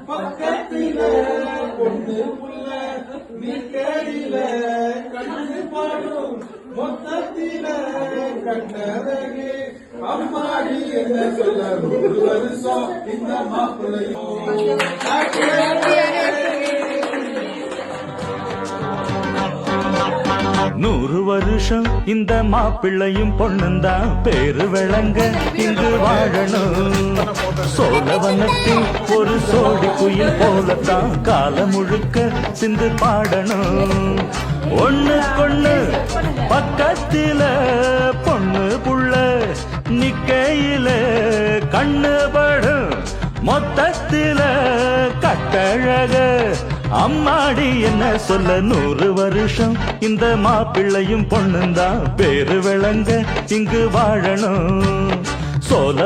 பக்கத்தில பொண்ணு புள்ள நிற்கையில கண்ணு பாடும் மொத்தத்தில கண்டதே அம்மாடி என்ன சொல்ல 100 வருஷம் இந்த மாப்பிள்ளையும் 100 வருஷம் இந்த மாப்பிள்ளையும் பொண்ணுந்தான் பேரு விளங்க இங்கு வாழணும். சோழவனத்தில் ஒரு சோடி குயில் போலத்தான் காலம் முழுக்க சிந்து பாடணும். ஒண்ணுக்கொண்ணு பக்கத்தில பொண்ணு புள்ள நிக்கையில கண்ணு படும் மொத்தத்தில கட்டழக அம்மாடி என்ன சொல்ல 100 வருஷம் இந்த மாப்பிள்ளையும் பொண்ணுந்தான் பேரு விளங்க இங்கு வாழணும். சோழ